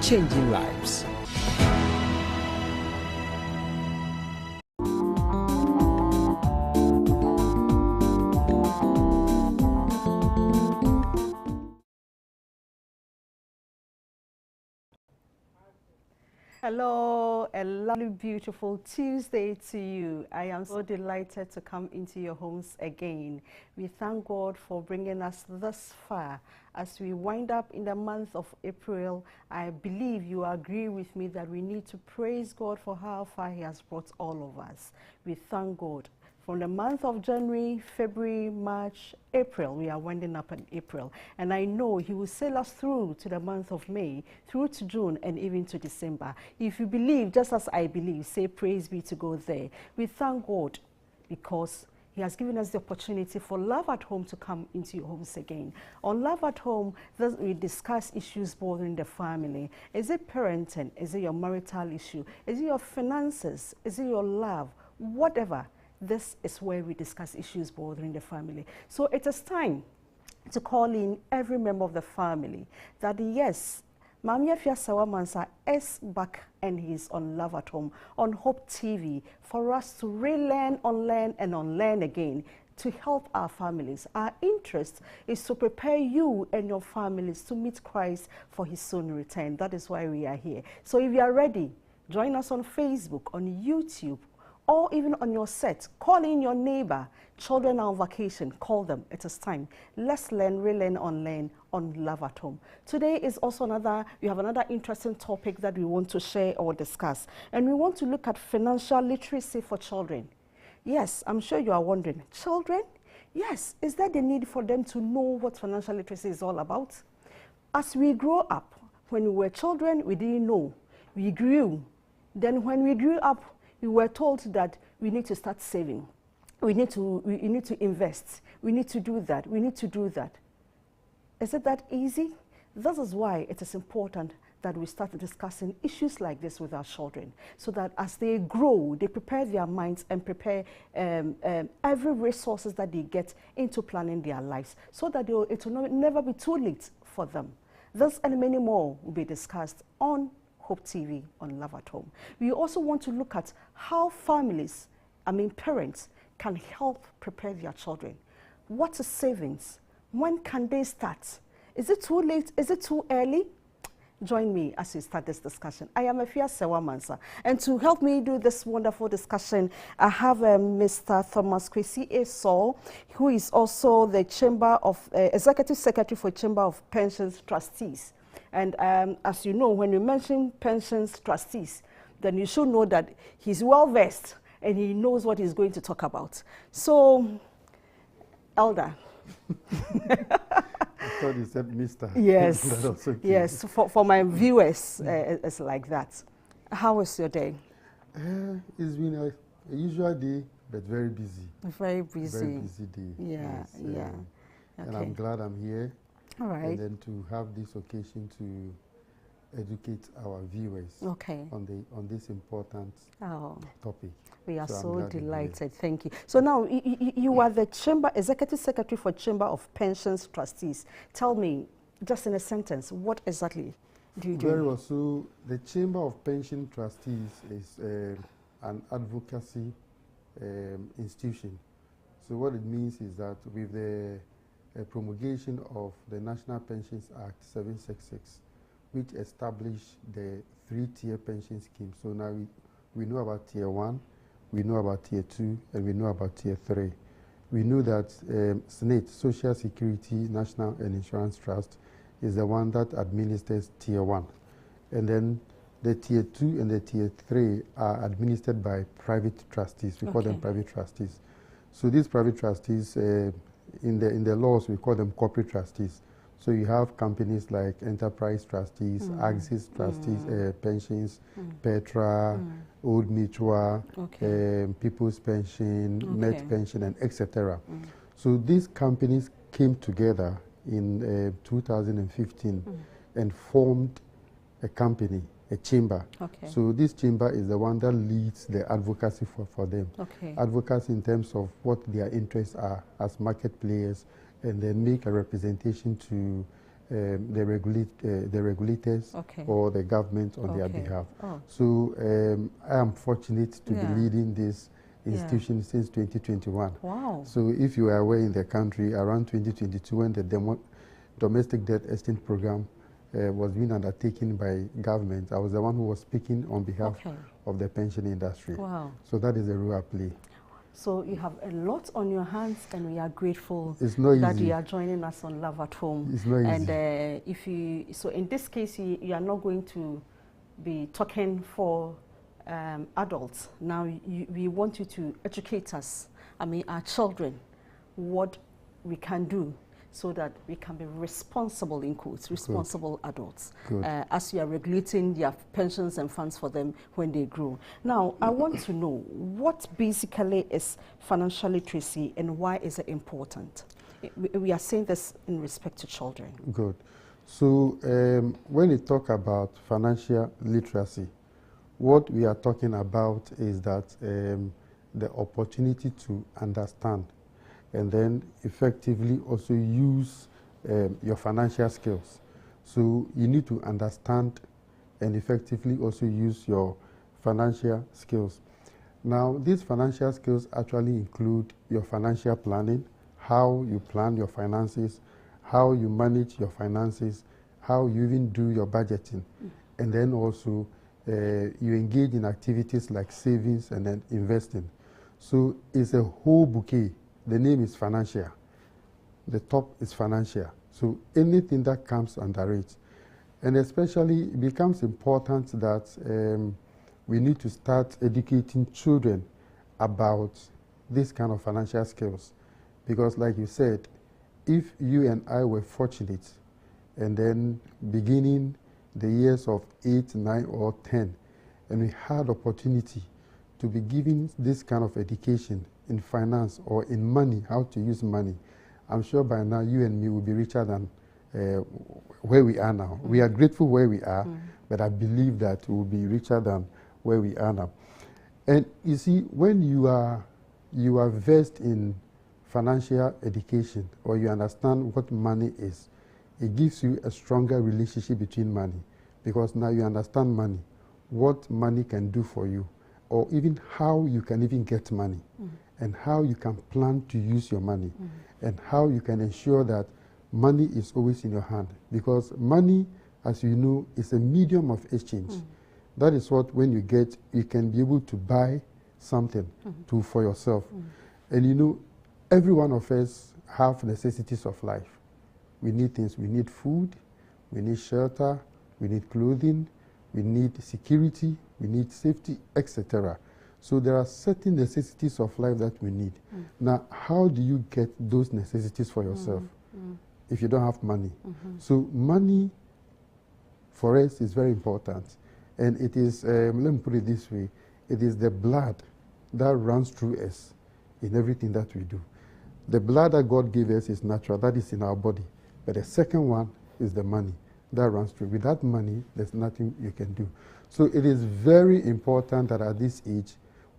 changing lives. Hello, a lovely, beautiful Tuesday to you. I am so delighted to come into your homes again. We thank God for bringing us thus far. As we wind up in the month of April, I believe you agree with me that we need to praise God for how far He has brought all of us. We thank God. From the month of January, February, March, April, we are winding up in April. And I know He will sail us through to the month of May, through to June, and even to December. If you believe, just as I believe, say praise be to God there. We thank God because He has given us the opportunity for Love at Home to come into your homes again. On Love at Home, we discuss issues bothering the family. Is it parenting? Is it your marital issue? Is it your finances? Is it your love? Whatever. This is where we discuss issues bothering the family. So it is time to call in every member of the family that yes, Mami Afiasawa Mansa is back and he's on Love at Home on Hope TV for us to relearn, unlearn and unlearn again to help our families. Our interest is to prepare you and your families to meet Christ for His soon return. That is why we are here. So if you are ready, join us on Facebook, on YouTube, or even on your set. Call in your neighbor. Children are on vacation. Call them. It is time. Let's learn, relearn, unlearn on Love at Home. Today is also we have another interesting topic that we want to share or discuss. And we want to look at financial literacy for children. Yes, I'm sure you are wondering, children? Yes, is there the need for them to know what financial literacy is all about? As we grow up, when we were children, we didn't know. We grew. Then when we grew up, we were told that we need to start saving. We need to invest. We need to do that. We need to do that. Is it that easy? This is why it is important that we start discussing issues like this with our children, so that as they grow, they prepare their minds and prepare every resources that they get into planning their lives, so that it will never be too late for them. This and many more will be discussed on Hope TV on Love at Home. We also want to look at how families, parents, can help prepare their children. What is savings? When can they start? Is it too late? Is it too early? Join me as we start this discussion. I am Afiasawa Mansa, and to help me do this wonderful discussion, I have Mr. Thomas Kwesi Esau, who is also the Executive Secretary for Chamber of Pensions Trustees. And as you know, when you mention pensions trustees, then you should know that he's well versed and he knows what he's going to talk about. So, Elder. I thought you said Mr. Yes, okay. Yes. For my viewers, it's like that. How was your day? It's been a usual day, but very busy. Very busy. Very busy day. Yeah, yes, yeah. Okay. And I'm glad I'm here. All right. And then to have this occasion to educate our viewers on this important topic. We are so delighted. Thank you. So now you are the Executive Secretary for Chamber of Pensions Trustees. Tell me, just in a sentence, what exactly do you do? Very well. So the Chamber of Pension Trustees is an advocacy institution. So what it means is that with the promulgation of the National Pensions Act 766, which established the 3-tier pension scheme. So now we know about Tier 1, we know about Tier 2, and we know about Tier 3. We know that SNIT, Social Security National and Insurance Trust, is the one that administers Tier 1. And then the Tier 2 and the Tier 3 are administered by private trustees. We call them private trustees. So these private trustees, in the laws, we call them corporate trustees. So you have companies like Enterprise Trustees, Axis Trustees, Pensions, Petra, Old Mutual, People's Pension, Met Pension, and etc. So these companies came together in 2015 and formed a company, a chamber. So this chamber is the one that leads the advocacy for them. Advocacy in terms of what their interests are as market players, and then make a representation to the regulators or the government on their behalf. So I am fortunate to be leading this institution since 2021. Wow. So if you are aware, in the country around 2022, when the domestic debt exchange program was being undertaken by government, I was the one who was speaking on behalf of the pension industry. Wow. So that is the role I play. So you have a lot on your hands, and we are grateful that you are joining us on Love at Home. It's not and easy. So in this case, you are not going to be talking for adults. Now we want you to educate us, I mean our children, what we can do so that we can be responsible, in quotes, responsible adults, as you are regulating their pensions and funds for them when they grow. Now, I want to know, what basically is financial literacy and why is it important? We are saying this in respect to children. Good. So when we talk about financial literacy, what we are talking about is that the opportunity to understand and then effectively also use your financial skills. So you need to understand and effectively also use your financial skills. Now, these financial skills actually include your financial planning, how you plan your finances, how you manage your finances, how you even do your budgeting, and then also you engage in activities like savings and then investing. So it's a whole bouquet. The name is financial. The top is financial. So anything that comes under it. And especially it becomes important that we need to start educating children about this kind of financial skills. Because like you said, if you and I were fortunate and then beginning the years of 8, 9, or 10, and we had opportunity to be given this kind of education in finance or in money, how to use money, I'm sure by now you and me will be richer than where we are now. We are grateful where we are, but I believe that we will be richer than where we are now. And you see, when you are versed in financial education, or you understand what money is, it gives you a stronger relationship between money, because now you understand money, what money can do for you, or even how you can even get money, and how you can plan to use your money, and how you can ensure that money is always in your hand. Because money, as you know, is a medium of exchange. That is what, when you get, you can be able to buy something for yourself. And you know, every one of us have necessities of life. We need things. We need food, we need shelter, we need clothing, we need security, we need safety, etc. So there are certain necessities of life that we need. Now, how do you get those necessities for yourself if you don't have money? So money for us is very important. And it is, let me put it this way, it is the blood that runs through us in everything that we do. The blood that God gave us is natural, that is in our body. But the second one is the money that runs through. Without money, there's nothing you can do. So it is very important that at this age,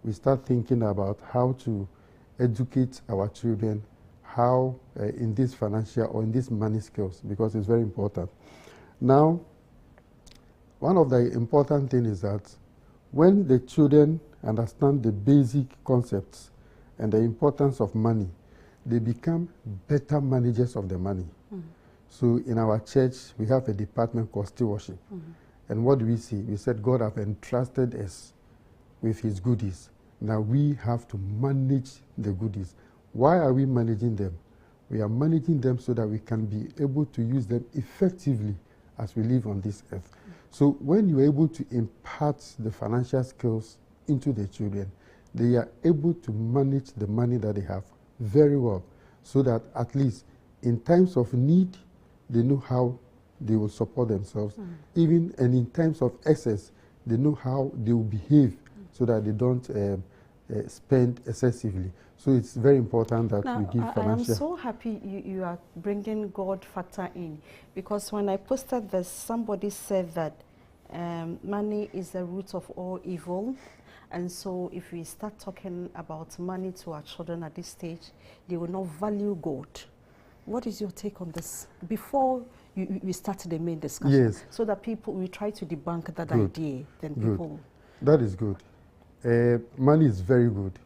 we start thinking about how to educate our children, how in this financial or in these money skills, because it's very important. Now, one of the important things is that when the children understand the basic concepts and the importance of money, they become better managers of the money. So in our church, we have a department called stewardship. And what do we see? We said God have entrusted us with his goodies. Now we have to manage the goodies. Why are we managing them? We are managing them so that we can be able to use them effectively as we live on this earth. So when you're able to impart the financial skills into the children, they are able to manage the money that they have very well, so that at least in times of need, they know how they will support themselves. Even and in times of excess, they know how they will behave so that they don't spend excessively. So it's very important that we give financial. I am so happy you are bringing God factor in, because when I posted this, somebody said that money is the root of all evil. And so if we start talking about money to our children at this stage, they will not value God. What is your take on this? Before we start the main discussion. Yes. So that we try to debunk that Good. idea. Then Good. people. That is good. Money is very good,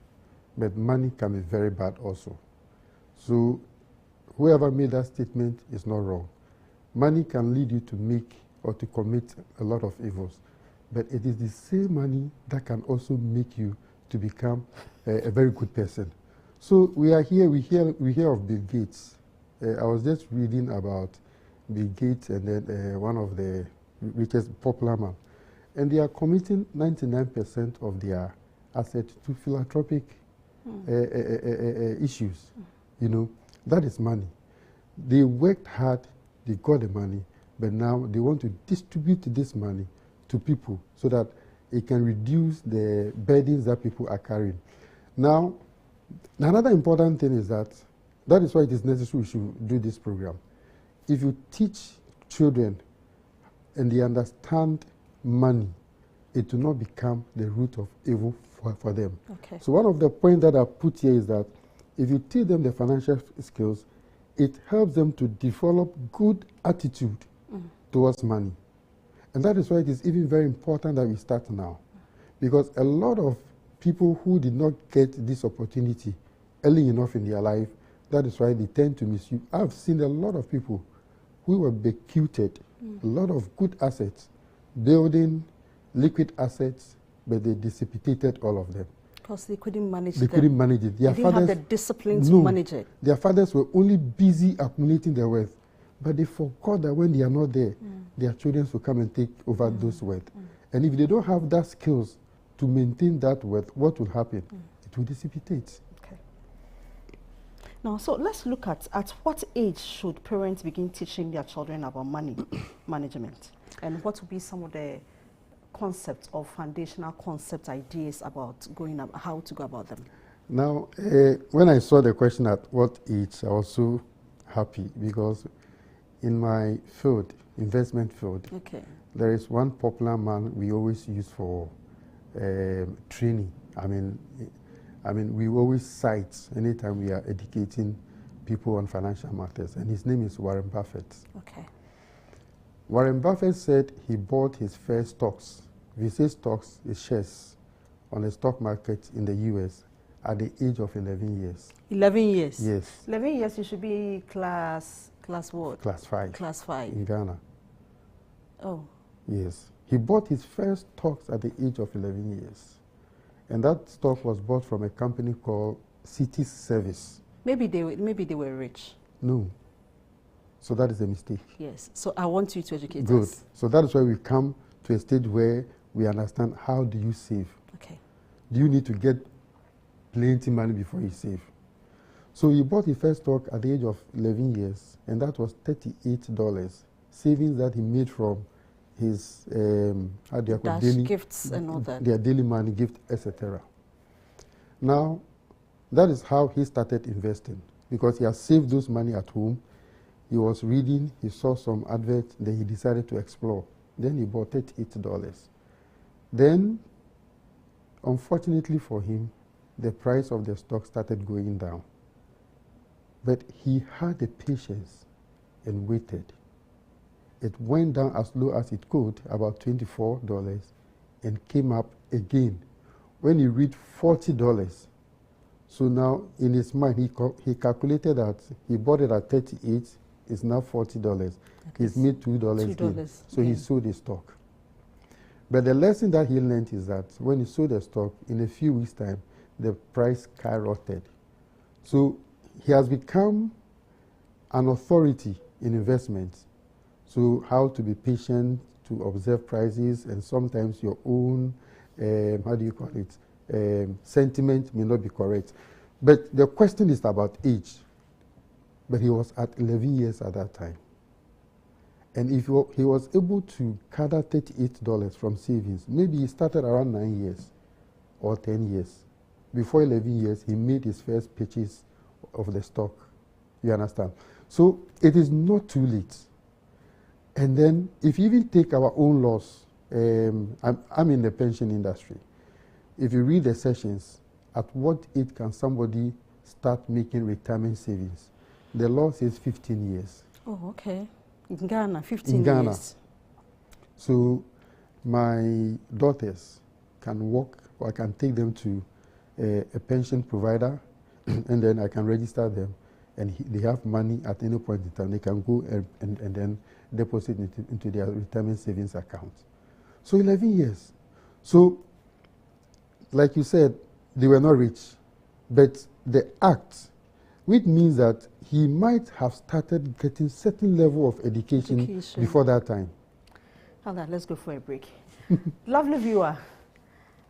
but money can be very bad also. So whoever made that statement is not wrong. Money can lead you to make or to commit a lot of evils, but it is the same money that can also make you to become a very good person. So we are here, we hear of Bill Gates. I was just reading about Bill Gates and then one of the richest popular man. And they are committing 99% of their assets to philanthropic issues. You know, that is money. They worked hard, they got the money, but now they want to distribute this money to people so that it can reduce the burdens that people are carrying. Now, another important thing is that is why it is necessary we should do this program. If you teach children and they understand money, it will not become the root of evil for them. Okay. So one of the points that I put here is that if you teach them the financial skills, it helps them to develop good attitude towards money. And that is why it is even very important that we start now. Because a lot of people who did not get this opportunity early enough in their life, that is why they tend to misuse. I've seen a lot of people who were bequeathed a lot of good assets, building liquid assets, but they dissipated all of them. Because they couldn't manage it. They couldn't manage it. They didn't have the discipline to manage it. Their fathers were only busy accumulating their wealth, but they forgot that when they are not there, their children will come and take over those wealth. And if they don't have that skills to maintain that wealth, what will happen? It will dissipate. Okay. Now, so let's look at what age should parents begin teaching their children about money management, and what would be some of the concepts or foundational concept ideas about how to go about them? Now, when I saw the question at what age, I was so happy because in my field, investment field, there is one popular man we always use for training. I mean, we always cite anytime we are educating people on financial matters, and his name is Warren Buffett. Okay. Warren Buffett said he bought his first stocks. If you say stocks, it's shares on the stock market in the U.S. at the age of 11 years. 11 years? Yes. 11 years, you should be class what? Class 5. Class 5. In Ghana. Oh. Yes. He bought his first stocks at the age of 11 years. And that stock was bought from a company called City Service. Maybe they were rich. No. So that is a mistake. Yes. So I want you to educate us. Good. So that is why we come to a stage where we understand how do you save. Okay. Do you need to get plenty money before you save? So he bought his first stock at the age of 11 years, and that was $38, savings that he made from his daily gifts and all that. Their daily money, gift, etc. Now, that is how he started investing, because he has saved those money at home. He was reading, he saw some advert, then he decided to explore. Then he bought $38. Then, unfortunately for him, the price of the stock started going down. But he had the patience and waited. It went down as low as it could, about $24, and came up again when he reached $40. So now, in his mind, he calculated that he bought it at 38, it's now $40. He's made $2 gain. So he sold the stock. But the lesson that he learned is that when he sold the stock, in a few weeks' time, the price skyrocketed. So he has become an authority in investments. So how to be patient, to observe prices, and sometimes your own, sentiment may not be correct. But the question is about age. But he was at 11 years at that time. And if he was able to gather $38 from savings, maybe he started around 9 years or 10 years. Before 11 years, he made his first purchase of the stock. You understand? So it is not too late. And then if you even take our own laws, I'm in the pension industry. If you read the sessions, at what age can somebody start making retirement savings? The law says 15 years. Oh, okay. In Ghana, 15 in Ghana. years. So my daughters can work, or I can take them to a pension provider, and then I can register them, and they have money at any point in time. They can go and then deposit into their retirement savings account. So 11 years. So, like you said, they were not rich, but the act, which means that he might have started getting certain level of education before that time. Elder, let's go for a break. Lovely viewer,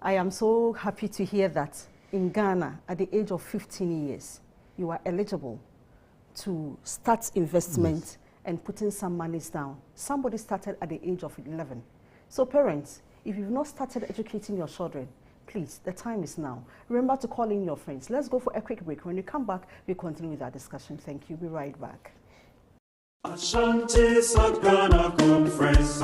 I am so happy to hear that in Ghana, at the age of 15 years, you are eligible to start investment and putting some monies down. Somebody started at the age of 11. So parents, if you've not started educating your children, please, the time is now. Remember to call in your friends. Let's go for a quick break. When we come back, we continue with our discussion. Thank you. Be right back. Ashanti South Ghana Conference,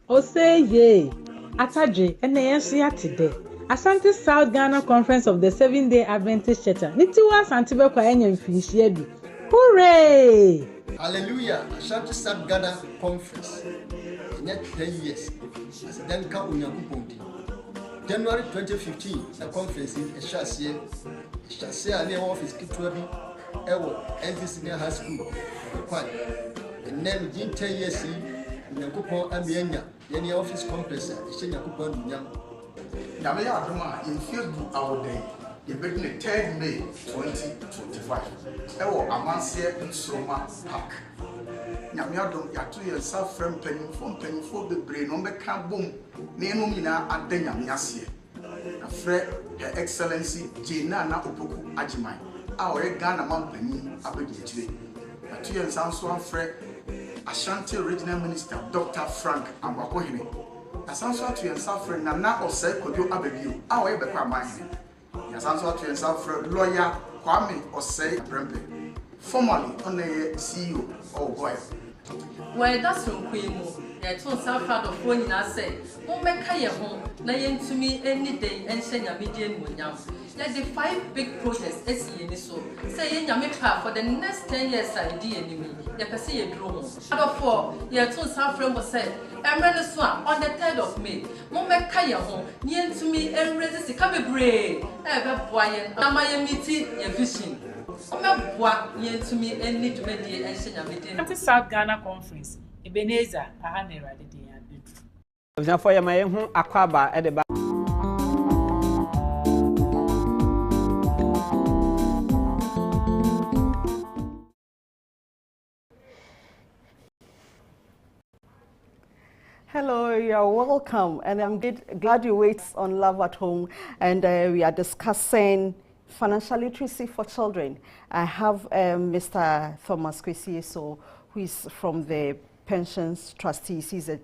Oseye, Ataje, and Nayansi today. Ashanti South Ghana Conference of the 7-day Adventist Church. Nitiwa Santibe kwa enye mfinisiedu. Hooray! Hallelujah! Ashanti South Ghana Conference. In 10 years, as a Danka Unyakupondi. January 2015, the conference in Eshase near office Kitwabi, Ewo, NC Senior High School, and then within 10 years, Unyakupo Amienya, the office complex, Eshenyakupo Nyam. Namaya Adoma, in field our day, the beginning 3rd May 2025. Ewo Amansia in Sroma Park. Nyamiadom yatu yourself from penny for the brain on the boom, Nenumina at the Nyamiasie. A friend, Her Excellency Jena na Opoku Ajimai, our Ghana Mount Penny Abedi. Yatu and Sansuan Fred Ashanti Regional Minister Dr. Frank Amwakohine. Asansuan to yourself friend Nana Ose Kodio Abebu, our Ebekwa Mine. Yasansuan to yourself friend Lawyer Kwame Ose Brempe. Formerly on the CEO of Goyle. Well, that's from Queen. I told South of phone in I say, won't make a home, laying to me any day and send a median Munyam. Let the 5 big projects in so saying Yamipa for the next 10 years idea enemy, the Passia Drone. Out of 4, yet told South Friend was said, I'm ready swam on the 3rd of May. Won't make a home, near to me and resist the Cabby Bray. Ever boy and Miami a vision. Ashanti South Ghana Conference. Ebenezer, Ahanera, the day. For your man who Aquaba at the back. Hello, you're welcome, and I'm glad you wait on Love at Home, and we are discussing financial literacy for children. I have Mr. Thomas Kwesi, who is from the Pensions Trustees. He's in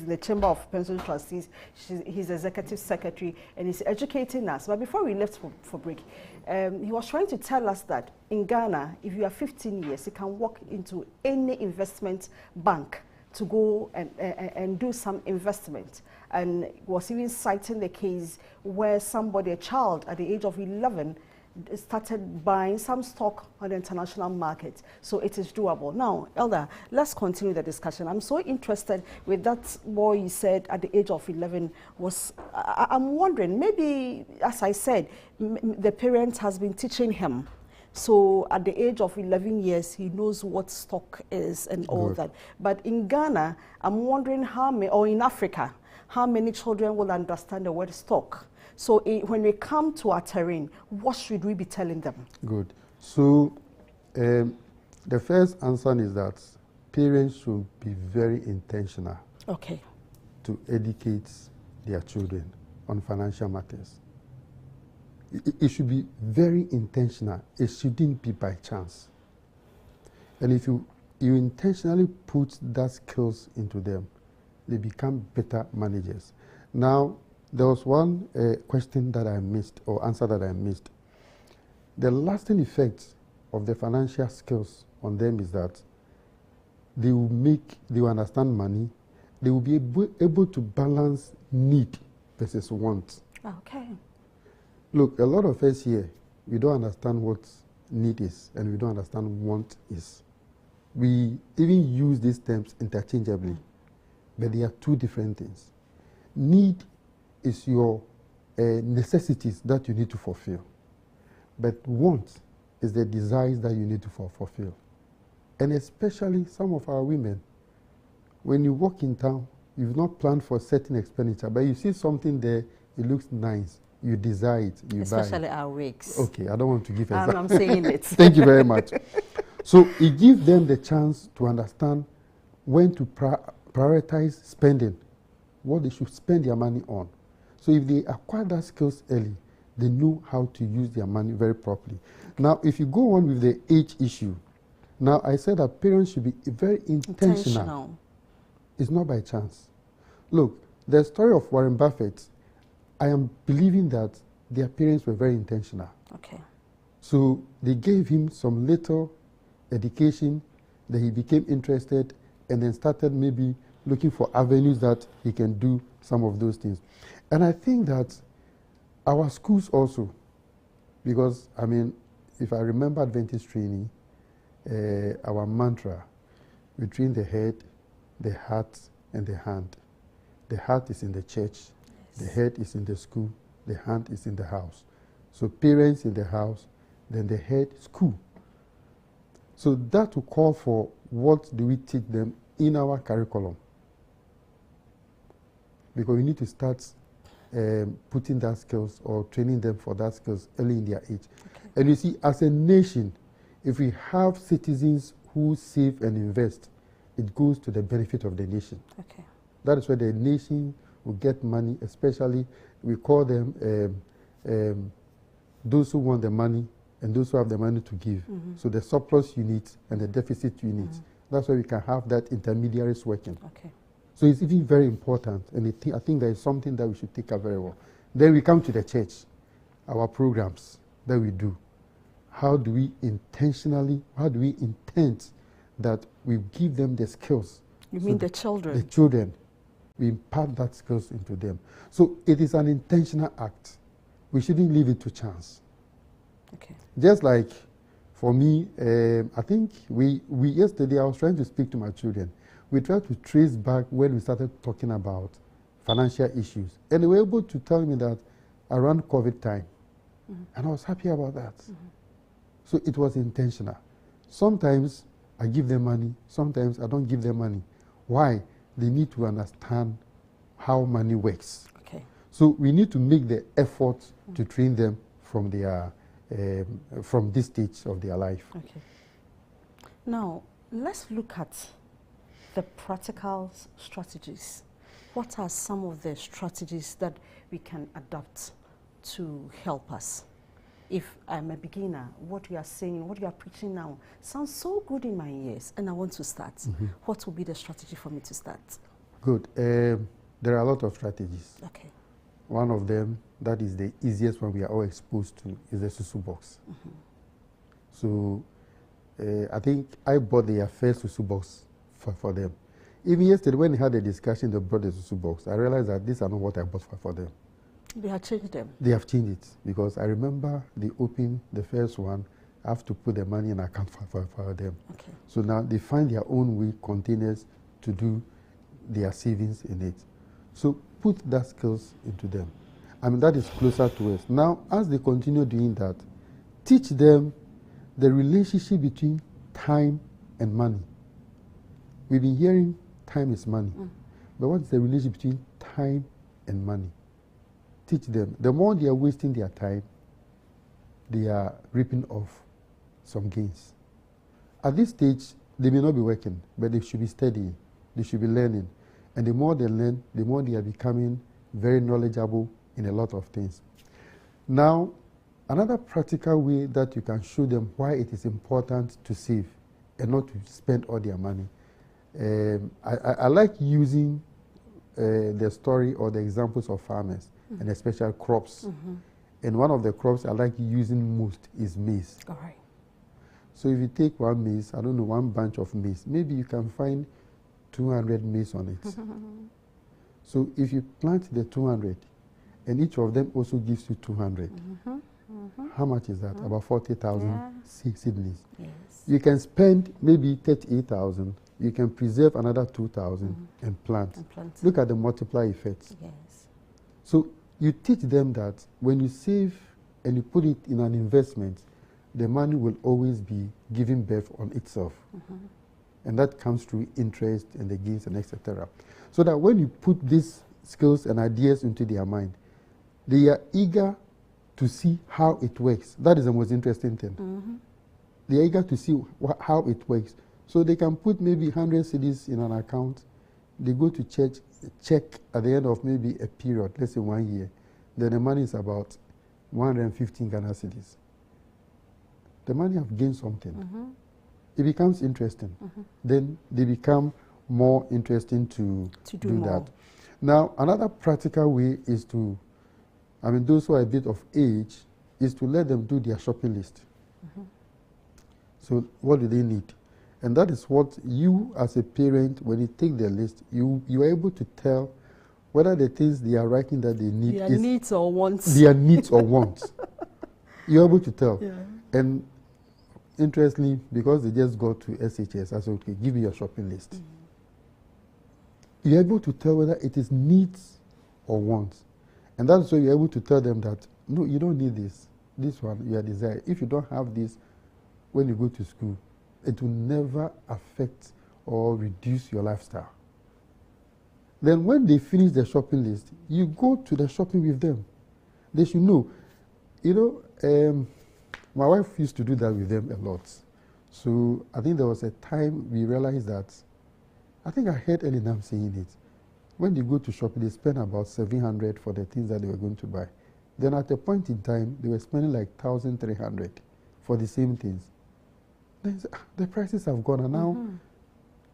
the Chamber of Pensions Trustees. He's Executive Secretary, and he's educating us. But before we left for break, he was trying to tell us that in Ghana, if you are 15 years, you can walk into any investment bank to go and do some investment, and was even citing the case where somebody, a child at the age of 11, started buying some stock on the international market. So it is doable. Now, Elder, let's continue the discussion. I'm so interested with that boy you said at the age of 11 was, I'm wondering, maybe, as I said, the parent has been teaching him. So at the age of 11 years, he knows what stock is and all that. But in Ghana, I'm wondering how many, or in Africa, how many children will understand the word stock? So when we come to our terrain, what should we be telling them? Good. So the first answer is that parents should be very intentional to educate their children on financial matters. It should be very intentional. It shouldn't be by chance. And if you intentionally put that skills into them, they become better managers. Now, there was one question that I missed, or answer that I missed. The lasting effect of the financial skills on them is that they will understand money, they will be able to balance need versus want. Okay. Look, a lot of us here, we don't understand what need is and we don't understand want is. We even use these terms interchangeably, but they are two different things. Need is your necessities that you need to fulfill, but want is the desires that you need to fulfill. And especially some of our women, when you walk in town, you've not planned for certain expenditure, but you see something there, it looks nice, you desire it, you buy it. Especially our wigs. Okay, I don't want to give examples. I'm saying it. Thank you very much. So it gives them the chance to understand when to prioritize spending, what they should spend their money on. So if they acquire that skills early, they know how to use their money very properly. Okay. Now, if you go on with the age issue, now I said that parents should be very intentional. It's not by chance. Look, the story of Warren Buffett, I am believing that their parents were very intentional. Okay. So they gave him some little education, that he became interested, and then started maybe looking for avenues that he can do some of those things. And I think that our schools also, because, I mean, if I remember Adventist training, our mantra, we train the head, the heart, and the hand. The heart is in the church, yes. The head is in the school, the hand is in the house. So parents in the house, then the head, school. So that will call for what do we teach them in our curriculum. Because we need to start putting that skills or training them for that skills early in their age. Okay. And you see, as a nation, if we have citizens who save and invest, it goes to the benefit of the nation. Okay. That is where the nation will get money, especially we call them those who want the money and those who have the money to give. Mm-hmm. So the surplus units and the deficit units. Mm-hmm. That's why we can have that intermediaries working. Okay. So it's even very important, and I think that is something that we should take up very well. Then we come to the church, our programs that we do. How do we intend that we give them the skills? You mean the children? The children. We impart that skills into them. So it is an intentional act. We shouldn't leave it to chance. Okay. Just like for me, I think we yesterday I was trying to speak to my children. We tried to trace back when we started talking about financial issues. And they were able to tell me that around COVID time. Mm-hmm. And I was happy about that. Mm-hmm. So it was intentional. Sometimes I give them money, sometimes I don't give them money. Why? They need to understand how money works. Okay. So we need to make the effort to train them from their from this stage of their life. Okay. Now, let's look at the practical strategies. What are some of the strategies that we can adopt to help us? If I'm a beginner, what you are saying, what you are preaching now sounds so good in my ears, and I want to start. Mm-hmm. What will be the strategy for me to start? Good. There are a lot of strategies. Okay. One of them, that is the easiest one we are all exposed to, is the Susu box. Mm-hmm. So I think I bought their first Susu box for them. Even yesterday when we had a discussion, they brought the Susu box. I realized that these are not what I bought for them. They have changed them? They have changed it, because I remember they opened the first one, I have to put the money in account for them. Okay. So now they find their own way, containers, to do their savings in it. So put that skills into them. I mean, that is closer to us. Now, as they continue doing that, teach them the relationship between time and money. We've been hearing time is money. But what is the relationship between time and money? Teach them. The more they are wasting their time, they are ripping off some gains. At this stage, they may not be working, but they should be studying. They should be learning. And the more they learn, the more they are becoming very knowledgeable in a lot of things. Now, another practical way that you can show them why it is important to save and not to spend all their money. I like using the story or the examples of farmers, mm-hmm. and especially crops. Mm-hmm. And one of the crops I like using most is maize. All right. So if you take one maize, I don't know, one bunch of maize, maybe you can find 200 maize on it. So if you plant the 200, and each of them also gives you 200, mm-hmm. How much is that? About 40,000 seedlings. Yes. You can spend maybe 38,000. You can preserve another 2,000 and plant. Look at the multiplier effects. Yes. So you teach them that when you save and you put it in an investment, the money will always be giving birth on itself. And that comes through interest and the gains and etc. So that when you put these skills and ideas into their mind, they are eager to see how it works. That is the most interesting thing. They are eager to see how it works. So they can put maybe 100 cedis in an account. They go to church, check at the end of maybe a period, let's say 1 year. Then the money is about 115 Ghana cedis. The money have gained something. It becomes interesting. Then they become more interesting to do that. Now, another practical way is to, I mean, those who are a bit of age, is to let them do their shopping list. So what do they need? And that is what you, as a parent, when you take their list, you are able to tell whether the things they are writing that they need Their needs or wants. Their needs or wants. You're able to tell. And interestingly, because they just go to SHS, I said, okay, give me your shopping list. You're able to tell whether it is needs or wants. And that's why you're able to tell them that, no, you don't need this. This one, you are desired. If you don't have this when you go to school, it will never affect or reduce your lifestyle. Then when they finish the shopping list, you go to the shopping with them. They should know. You know, my wife used to do that with them a lot. So I think there was a time we realized that, I think I heard Elinam saying it. When they go to shopping, they spend about 700 for the things that they were going to buy. Then at a point in time, they were spending like 1,300 for the same things. Then the prices have gone, and now,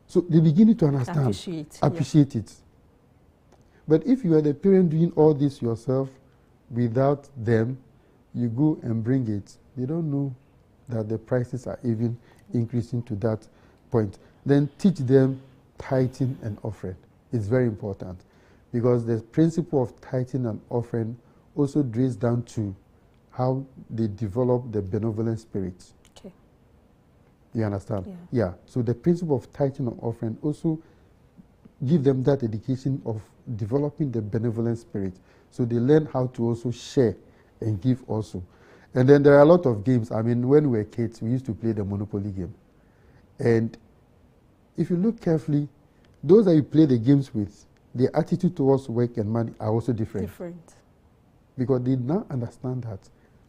so they begin to understand, appreciate it. But if you are the parent doing all this yourself without them, you go and bring it, they don't know that the prices are even increasing to that point. Then teach them tithing and offering. It's very important, because the principle of tithing and offering also drills down to how they develop the benevolent spirit. Okay. You understand? Yeah. So the principle of tithing and offering also give them that education of developing the benevolent spirit. So they learn how to also share and give also. And then there are a lot of games. I mean, when we were kids, we used to play the Monopoly game. And if you look carefully, those that you play the games with, their attitude towards work and money are also different. Because they now understand that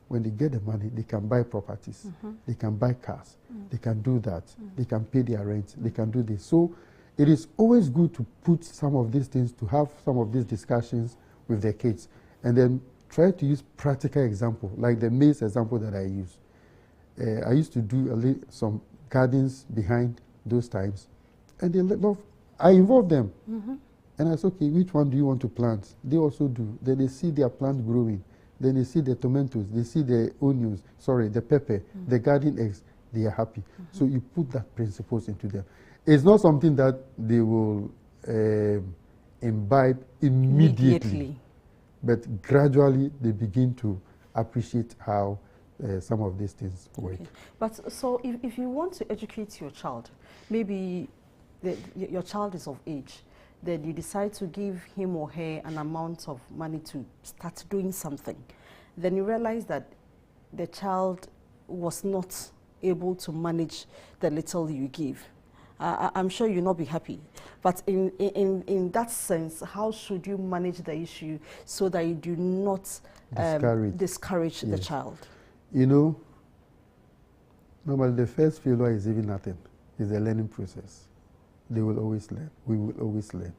when they get the money, they can buy properties, they can buy cars, they can do that, they can pay their rent, they can do this. So it is always good to put some of these things, to have some of these discussions with their kids, and then try to use practical example, like the maize example that I use. I used to do some gardens behind those times, and they love. I involve them, and I said, okay, which one do you want to plant? They also do. Then they see their plant growing. Then they see the tomatoes, they see the onions, the pepper, the garden eggs. They are happy. So you put that principles into them. It's not something that they will imbibe immediately, but gradually they begin to appreciate how some of these things work. Okay. But so if you want to educate your child, maybe your child is of age, then you decide to give him or her an amount of money to start doing something. Then you realize that the child was not able to manage the little you give. I'm sure you'll not be happy. But in that sense, how should you manage the issue so that you do not discourage the child? You know, normally the first failure is even nothing. It's a learning process. They will always learn. We will always learn.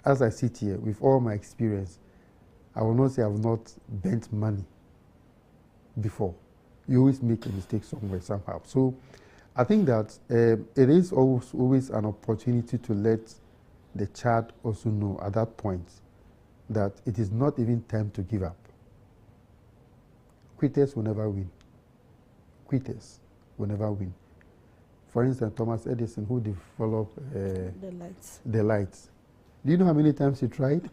As I sit here, with all my experience, I will not say I've not bent money before. You always make a mistake somewhere, somehow. So I think that it is always an opportunity to let the child also know at that point that it is not even time to give up. Quitters will never win. Quitters will never win. For instance, Thomas Edison, who developed the lights. Do you know how many times he tried?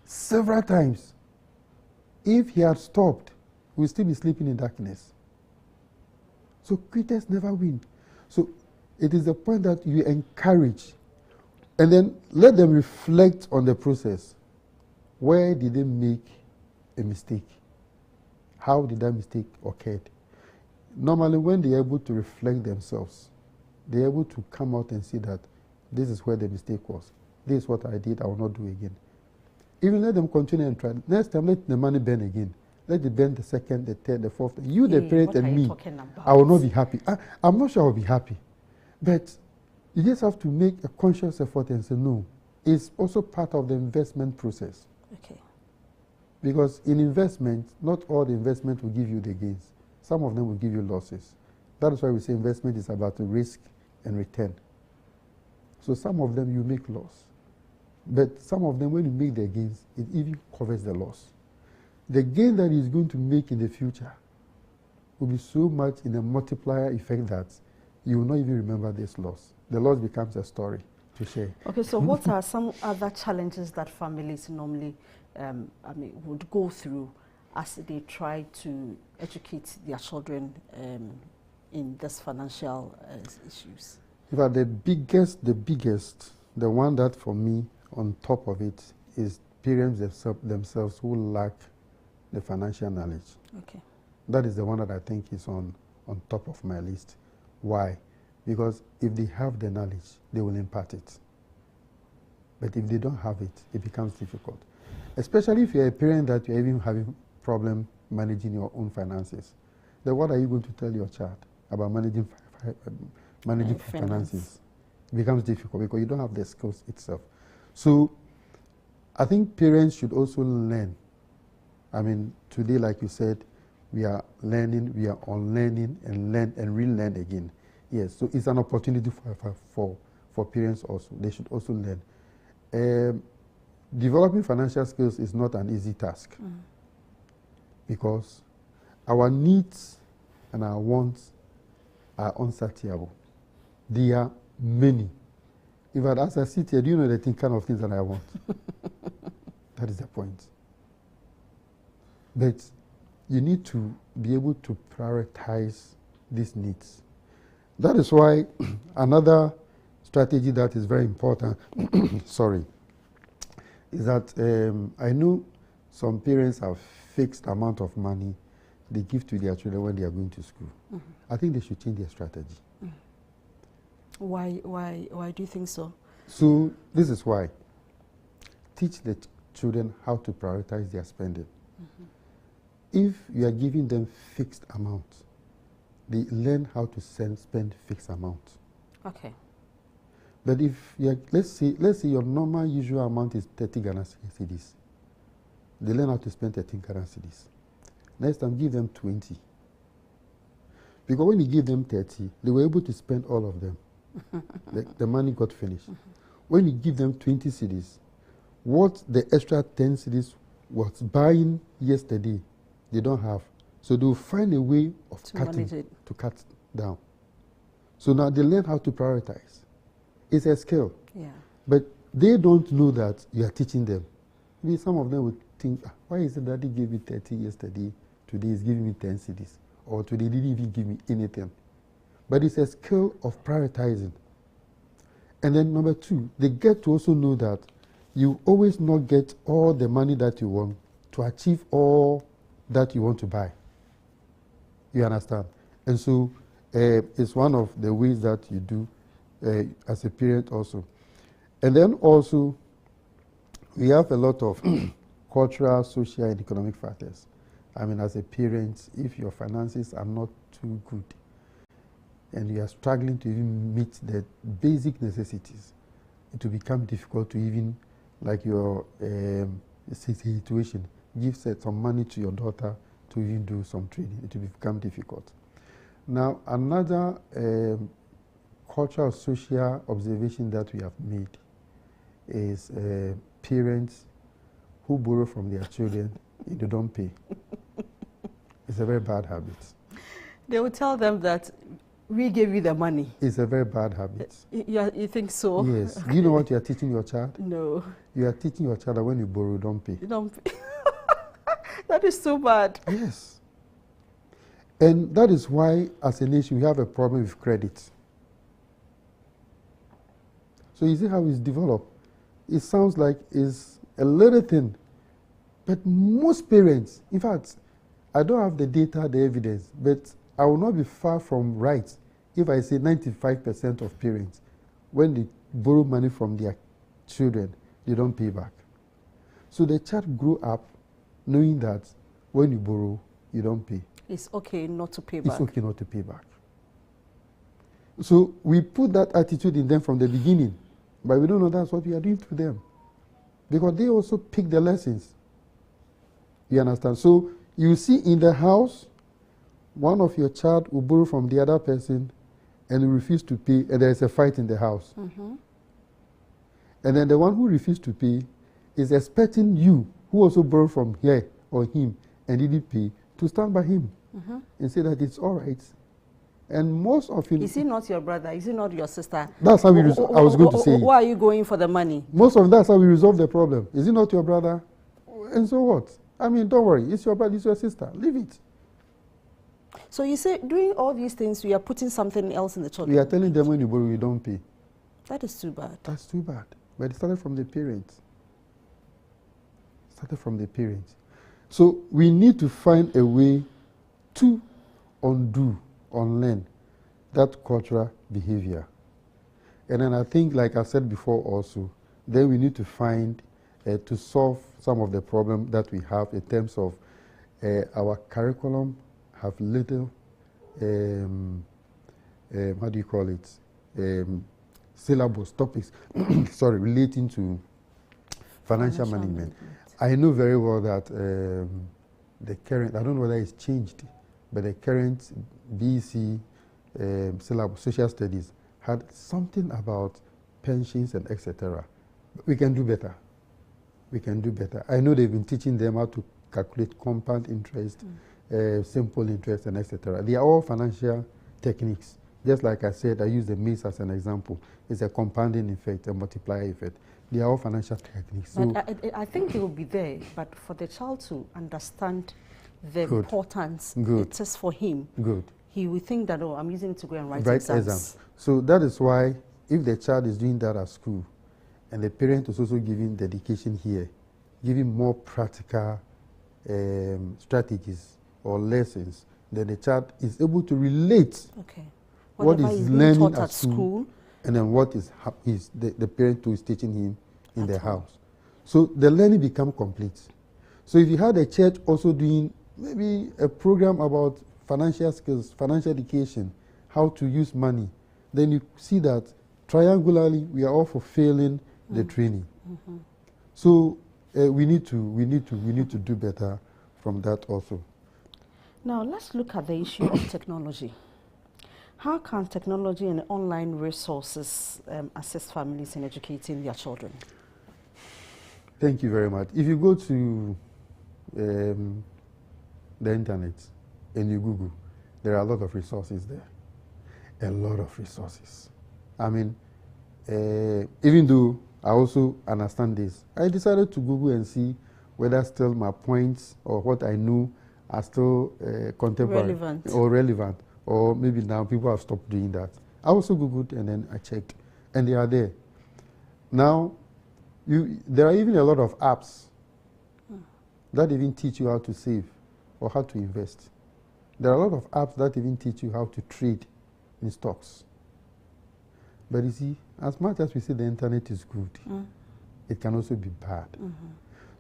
Several times. If he had stopped, we'll still be sleeping in darkness. So quitters never win. So it is the point that you encourage, and then let them reflect on the process. Where did they make a mistake? How did that mistake occur? Normally, when they're able to reflect themselves, they're able to come out and see that this is where the mistake was. This is what I did, I will not do again. Even let them continue and try. Next time, let the money burn again. Let it burn the second, the third, the fourth. You, the parent, and me, I will not be happy. I'm not sure I will be happy. But you just have to make a conscious effort and say, no, it's also part of the investment process. Okay. Because in investment, not all the investment will give you the gains. Some of them will give you losses. That is why we say investment is about the risk and return. So some of them you make loss. But some of them, when you make the gains, it even covers the loss. The gain that is going to make in the future will be so much in a multiplier effect that you will not even remember this loss. The loss becomes a story to share. Okay, so what are some other challenges that families normally would go through as they try to educate their children in this financial issues? In fact, the biggest, the one that for me on top of it is parents themselves who lack the financial knowledge. Okay. That is the one that I think is on top of my list. Why? Because if they have the knowledge, they will impart it. But if they don't have it, it becomes difficult. Especially if you're a parent that you're even having problem managing your own finances. Then what are you going to tell your child about managing finances? It becomes difficult because you don't have the skills itself. So I think parents should also learn. I mean, today, like you said, we are learning, we are unlearning and learn and relearn again. Yes, so it's an opportunity for parents also. They should also learn. Developing financial skills is not an easy task because our needs and our wants are unsatiable. They are many. In fact, as I sit here, do you know the kind of things that I want? That is the point. But you need to be able to prioritize these needs. That is why another strategy that is very important, sorry, is that I know some parents have fixed amount of money they give to their children when they are going to school. I think they should change their strategy. Why do you think so? So this is why. Teach the children how to prioritize their spending. If you are giving them fixed amount, they learn how to spend fixed amount. Okay. But if you are, let's say your normal usual amount is 30 Ghana cedis, they learn how to spend 13 Ghana cedis. Next time, give them 20. Because when you give them 30, they were able to spend all of them. The money got finished. When you give them 20 cedis, what the extra 10 cedis was buying yesterday, they don't have. So they'll find a way of to cut down. So now they learn how to prioritize. It's a skill. Yeah. But they don't know that you are teaching them. Maybe some of them would think, why is it that he gave me 30 yesterday, today he's giving me 10 cedis, or today he didn't even give me anything. But it's a skill of prioritizing. And then number two, they get to also know that you always not get all the money that you want to achieve all that you want to buy. You understand? And so it's one of the ways that you do as a parent also. And then also, we have a lot of cultural, social, and economic factors. I mean, as a parent, if your finances are not too good and you are struggling to even meet the basic necessities, it will become difficult to even, like your situation, give some money to your daughter to even do some trading. It will become difficult. Now, another cultural, social observation that we have made is parents who borrow from their children and they don't pay. It's a very bad habit. They will tell them that we gave you the money. It's a very bad habit. You think so? Yes. Do you know what you are teaching your child? No. You are teaching your child that when you borrow, don't pay. You don't pay. That is too bad. Yes. And that is why, as a nation, we have a problem with credit. So you see how it's developed. It sounds like it's a little thing, but most parents, in fact, I don't have the data, the evidence, but I will not be far from right if I say 95% of parents, when they borrow money from their children, they don't pay back. So the child grew up knowing that when you borrow, you don't pay. It's okay not to pay back. It's okay not to pay back. So we put that attitude in them from the beginning, but we don't know that's what we are doing to them. Because they also pick the lessons. You understand? So you see in the house, one of your child will borrow from the other person and will refuse to pay, and there is a fight in the house. Mm-hmm. And then the one who refused to pay is expecting you, who also borrowed from her or him and didn't pay, to stand by him and say that it's all right. And most of it... Is he not your brother? Is he not your sister? That's how we I was going to say it. Why are you going for the money? Most of that's how we resolve the problem. Is he not your brother? And so what? I mean, don't worry. It's your brother, it's your sister. Leave it. So you say, doing all these things, we are putting something else in the children. We are telling them when you borrow, you don't pay. That is too bad. That's too bad. But it started from the parents. It started from the parents. So we need to find a way to unlearn that cultural behavior. And then I think, like I said before also, then we need to find, to solve some of the problems that we have in terms of our curriculum have little, how do you call it, syllabus topics, sorry, relating to financial management. I know very well that the current, I don't know whether it's changed, but the current BEC syllabus, social studies, had something about pensions and etc. We can do better. We can do better. I know they've been teaching them how to calculate compound interest, simple interest, and etc. They are all financial techniques. Just like I said, I use the mace as an example. It's a compounding effect, a multiplier effect. They are all financial techniques. So I think they will be there, but for the child to understand the importance it is for him, he will think that, oh, I'm using it to go and write exams. So that is why, if the child is doing that at school, and the parent is also giving dedication here, giving more practical strategies or lessons, then the child is able to relate what is learning at school and then what is the parent who is teaching him in the house. So the learning becomes complete. So if you had a church also doing maybe a program about financial skills, financial education, how to use money, then you see that triangularly we are all fulfilling the training. So we need to do better from that also. Now let's look at the issue of technology. How can technology and online resources assist families in educating their children? Thank you very much. If you go to the internet and you Google, there are a lot of resources there. A lot of resources. I mean, even though I also understand this, I decided to Google and see whether still my points or what I know are still contemporary or relevant, or maybe now people have stopped doing that. I also Googled and then I checked, and they are there. Now, there are even a lot of apps that even teach you how to save or how to invest. There are a lot of apps that even teach you how to trade in stocks. But you see, as much as we say the internet is good, it can also be bad.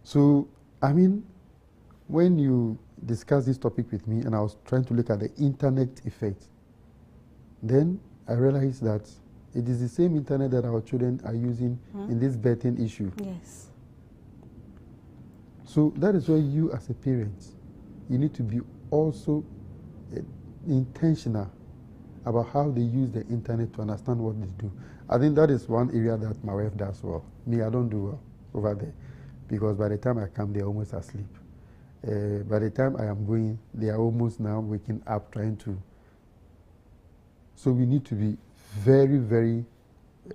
So, I mean, when you discuss this topic with me and I was trying to look at the internet effect, then I realized that it is the same internet that our children are using in this betting issue. Yes. So that is where you as a parent, you need to be also intentional about how they use the internet to understand what they do. I think that is one area that my wife does well. Me, I don't do well over there, because by the time I come, they're almost asleep. By the time I am going, they are almost now waking up trying to. So we need to be very, very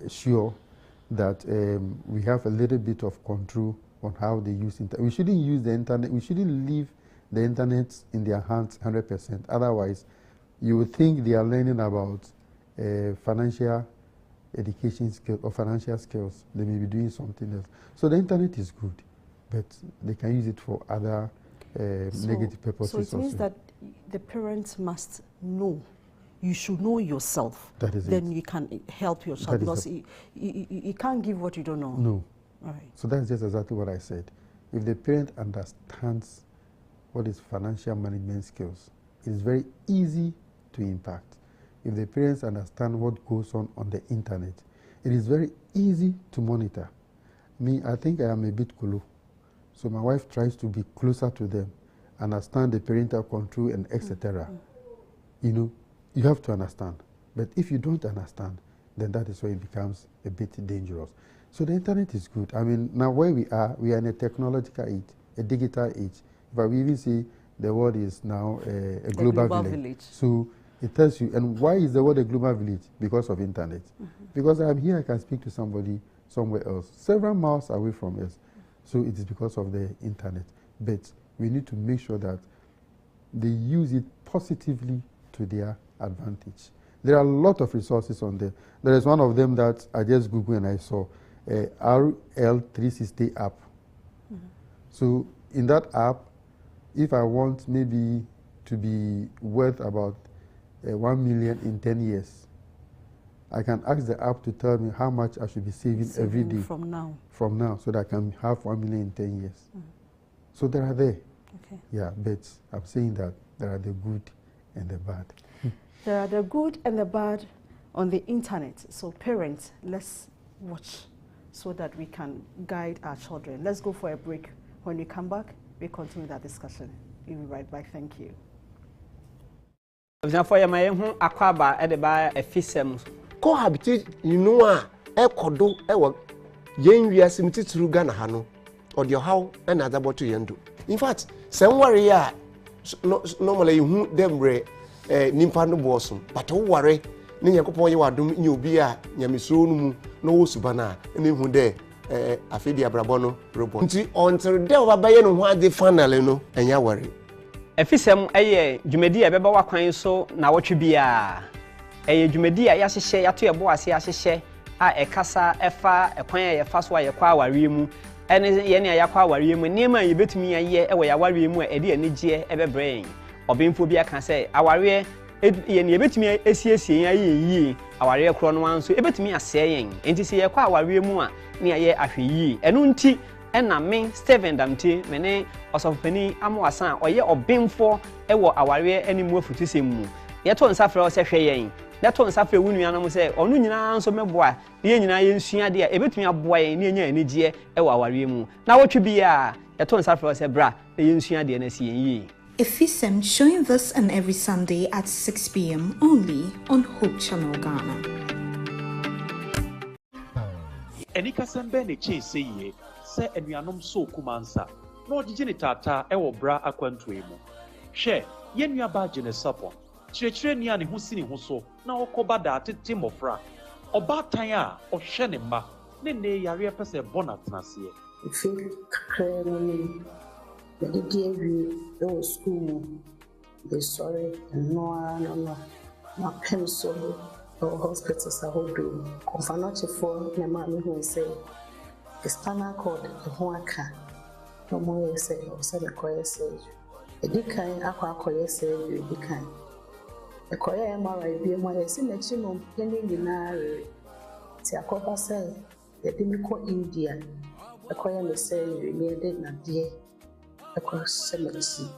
sure that we have a little bit of control on how they use internet. We shouldn't use the internet. We shouldn't leave the internet in their hands 100%. Otherwise, you would think they are learning about financial education skills or financial skills. They may be doing something else. So the internet is good, but they can use it for other negative purposes. So it means that the parents must know. You should know yourself. That is then it. you can help your child, because you can't give what you don't know. No. All right. So that's just exactly what I said. If the parent understands what is financial management skills, it is very easy to impact. If the parents understand what goes on the internet, it is very easy to monitor. Me, I think I am a bit kolo. So my wife tries to be closer to them, understand the parental control and etc. You know, you have to understand. But if you don't understand, then that is where it becomes a bit dangerous. So the internet is good. I mean, now where we are in a technological age, a digital age. But we even see the world is now a global village. So it tells you, and why is the world a global village? Because of internet. Because I'm here, I can speak to somebody somewhere else, several miles away from us. So it is because of the internet. But we need to make sure that they use it positively to their advantage. There are a lot of resources on there. There is one of them that I just Googled and I saw, RL360 app. So in that app, if I want maybe to be worth about 1 million in 10 years, I can ask the app to tell me how much I should be saving every day. From now. From now, so that I can have 1 million in 10 years. So there are there. Okay. Yeah, but I'm saying that there are the good and the bad. There are the good and the bad on the internet. So parents, let's watch so that we can guide our children. Let's go for a break. When we come back, we continue that discussion. We'll be right back. Thank you. Cohabitate, you know, kodo, yen wiasim titru Ghana hano, or your how another bottle yendo. In fact, somewhere ya normally you them re nimpano bossum, but oh worry, Ninyakopo you are doom you be a Yamisunu no subana, and who there a fedia brabono robot. Until there were by what they finally know, and ya worry. Efisem eye dwumedi ebeba wakwan so na wotwe bia eye dwumedi a yahyehyɛ yato ebo ase yahyehyɛ a ekasa efa ekwan a yefa so a yekwa aware mu ene ye ne yakwa aware mu niam a yebetumi aye ewo yaware mu a ede anigye ebebrɛn obemfo bi aka sɛ aware ye ne yebetumi esiesie aye yi aware kro no anso ebetumi asɛ yen enti sɛ yekwa aware mu a ne aye ahwe yi enu nti ena me Steven Damte mene osofani amoasan oye obemfo ewo aware animu afutusem mu yeto nsafre o se hwe yen yeto nsafre wunuanom se onu nyina nso meboa ye nyina ye nsua de a ebetumi aboa yen ne nya anigye ewo aware mu na wotwe bia yeto nsafre o se bra ye nsua de na si yen yi. Efisem showing this and every Sunday at 6 p.m. only on Hope Channel Ghana. Enika sembe ne chese ye se enuanom so kumansa na ogige ne tata e wo bra akwantoe mu hwe ye nua ba gene sapo kyerɛkyerɛ nia ne ho si ne ho so na okoba da tete mofra obatan a ohwe ne mma ne ne yare pese bona tenase ife kremi the day we go school the sorry no na pencil or hospitals a hodo confanache for na ma me who say the spinal cord the hoaka no more say o say the koye say e dikan akwa say e dikan e koye MRI bi mo ye say na chi no peni nyinare ti akoba say e de mi ko India e koye me say ni de na de e ko semeti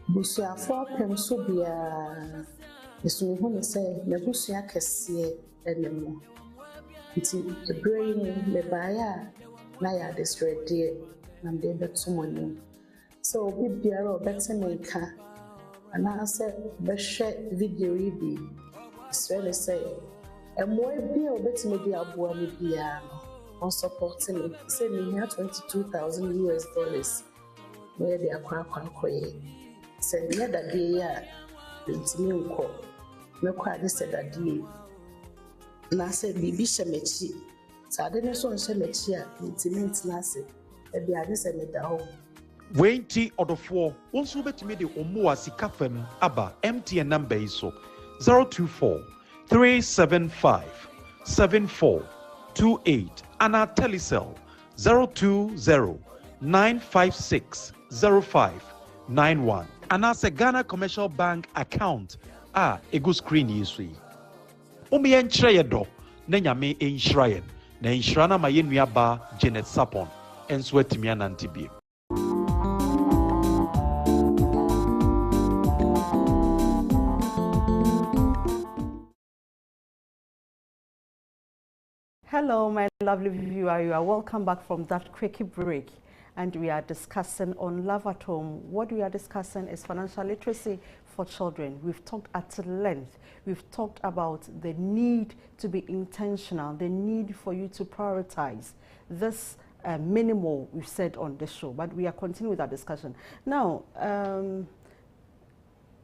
busu afọ pem so bia esu hu me say na busu akese enemo nti the brain le baya na ya destroy dear na de betumoni so bibiara obetemenka ana say be share video bi Israel say emo bi obetimedi aboa ni bia on support me say me here $22,000 where they akwa koye say me that day ya ntimi nko me kwa de say that day na say bibi shemechi sade ne so shemechi a ntimi ntinase e bia de say me da ho Wenti Odofo, also bet me the Omoa Sikafem Abba MTN number is so 024 375 7428 and our telecell 020 956 0591 and as a Ghana Commercial Bank account a good screen you see. Umi enchredo na nyame enshrayen na enshra na mayenua ba Janet Sapon enso atimi anantibie. Hello, my lovely viewer. You are welcome back from that quickie break. And we are discussing on Love at Home. What we are discussing is financial literacy for children. We've talked at length. We've talked about the need to be intentional, the need for you to prioritize. This minimal we've said on the show, but we are continuing with our discussion. Now,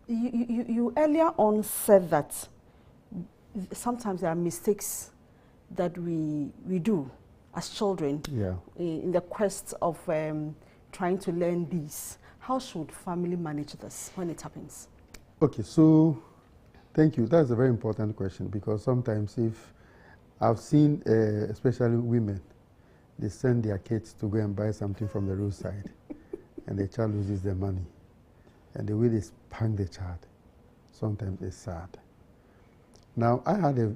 you earlier on said that sometimes there are mistakes that we do as children in the quest of trying to learn these. How should family manage this when it happens? Okay, so thank you. That's a very important question, because sometimes if I've seen, especially women, they send their kids to go and buy something from the roadside and the child loses their money. And the way they spank the child, sometimes it's sad. Now, I had a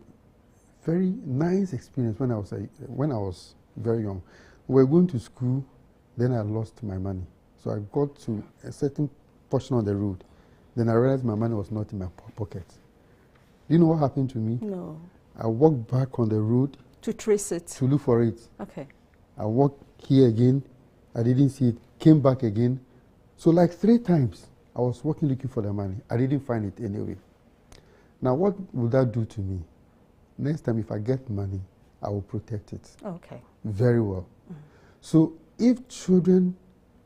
very nice experience when I was very young. We were going to school, then I lost my money. So I got to a certain portion of the road. Then I realized my money was not in my pocket. Do you know what happened to me? No. I walked back on the road. To trace it? To look for it. Okay. I walked here again. I didn't see it. Came back again. So like 3 times, I was walking looking for the money. I didn't find it anyway. Now what will that do to me? Next time if I get money, I will protect it. Okay. Very well. So if children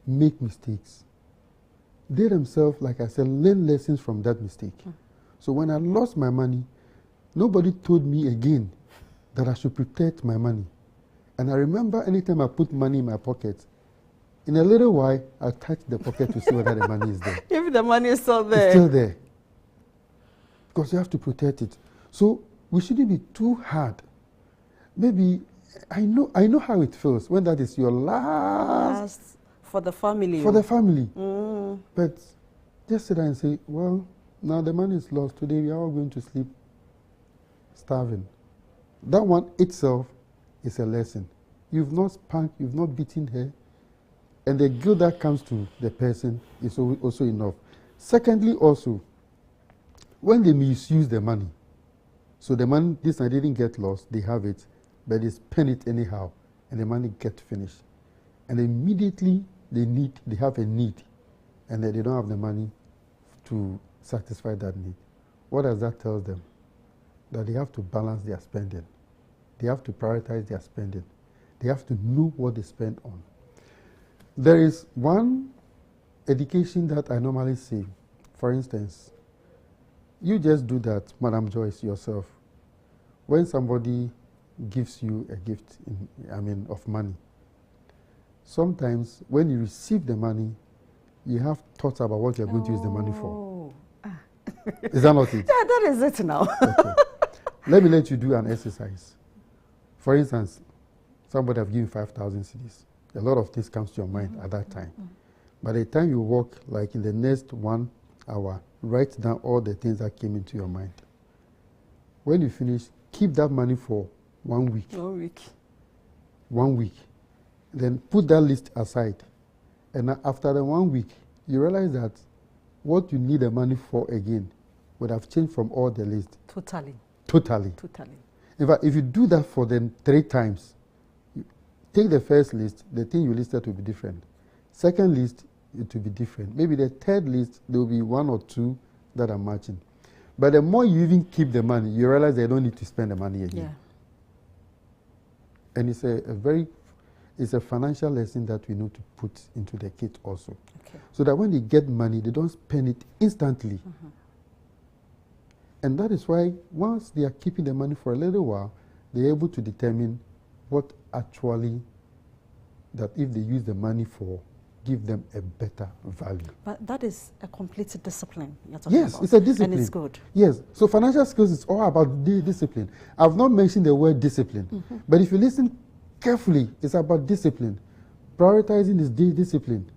make mistakes, they themselves, like I said, learn lessons from that mistake. So when I lost my money, nobody told me again that I should protect my money. And I remember anytime I put money in my pocket, in a little while, I touch the pocket to see whether the money is there. If the money is still there. It's still there. Because you have to protect it. So we shouldn't be too hard. Maybe, I know how it feels when that is your last for the family. For the family. But just sit there and say, well, now the money is lost. Today we are all going to sleep starving. That one itself is a lesson. You've not spanked, you've not beaten her, and the guilt that comes to the person is also enough. Secondly, also, when they misuse the money, so the money, this I didn't get lost, they have it, but they spend it anyhow, and the money gets finished. And immediately they have a need, and they don't have the money to satisfy that need. What does that tell them? That they have to balance their spending. They have to prioritize their spending. They have to know what they spend on. There is one education that I normally say. For instance, you just do that, Madam Joyce, yourself. When somebody gives you a gift, of money, sometimes when you receive the money, you have thoughts about what you're going to use the money for. Is that not it? Yeah, that is it now. Okay. Let me let you do an exercise. For instance, somebody have given 5,000 cedis. A lot of this comes to your mind at that time. By the time you walk, like in the next 1 hour, write down all the things that came into your mind. When you finish, keep that money for 1 week. 1 week. 1 week. Then put that list aside. And after the 1 week, you realize that what you need the money for again would have changed from all the list. Totally. Totally. Totally. In fact, if you do that for them 3 times, take the first list, the thing you listed will be different. Second list, it will be different. Maybe the third list, there will be 1 or 2 that are matching. But the more you even keep the money, you realize they don't need to spend the money again. Yeah. And it's it's a financial lesson that we need to put into the kids also. Okay. So that when they get money, they don't spend it instantly. And that is why once they are keeping the money for a little while, they're able to determine what actually, that if they use the money for, give them a better value. But that is a complete discipline you're talking about. Yes, it's a discipline. And it's good. Yes, so financial skills is all about discipline. I've not mentioned the word discipline, but if you listen carefully, it's about discipline. Prioritizing is discipline.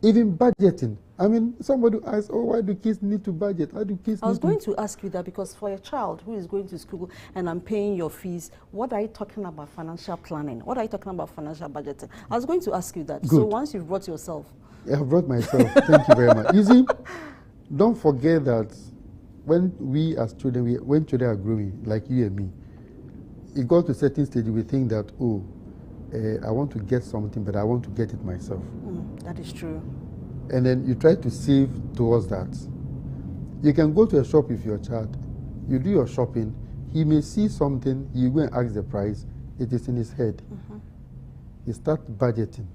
Even budgeting. I mean, somebody asks, oh, why do kids need to budget? Why do kids I was going to ask you that because for a child who is going to school and I'm paying your fees, what are you talking about financial planning? What are you talking about financial budgeting? I was going to ask you that. Good. So once you've brought yourself. I've brought myself. Thank you very much. You see, don't forget that when we as children, when children are growing, like you and me, it got to a certain stage, we think that, oh, I want to get something, but I want to get it myself. That is true. And then you try to save towards that. You can go to a shop with your child. You do your shopping. He may see something. You go and ask the price. It is in his head. He starts budgeting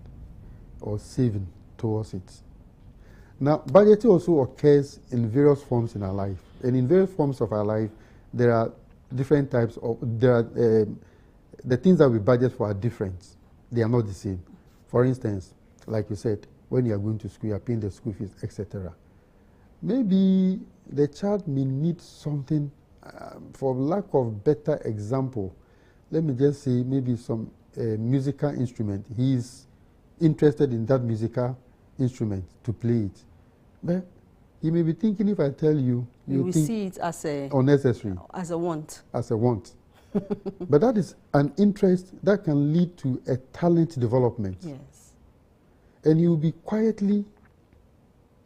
or saving towards it. Now, budgeting also occurs in various forms in our life. And in various forms of our life, there are different types of, the things that we budget for are different. They are not the same. For instance, like you said, when you are going to school, you are paying the school fees, etc. Maybe the child may need something, for lack of better example, let me just say maybe some musical instrument. He is interested in that musical instrument to play it. But he may be thinking, if I tell you, you will see it as a unnecessary. As a want. As a want. But that is an interest that can lead to a talent development. Yes. And he will be quietly,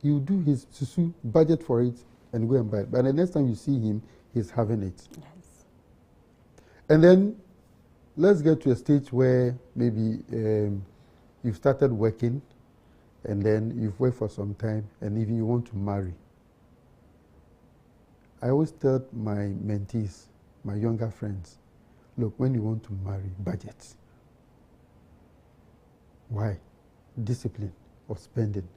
he will do his susu, budget for it, and go and buy it. But the next time you see him, he's having it. Yes. And then let's get to a stage where maybe you've started working, and then you've worked for some time, and even you want to marry. I always tell my mentees, my younger friends, look, when you want to marry, budget. Why? Discipline of spending.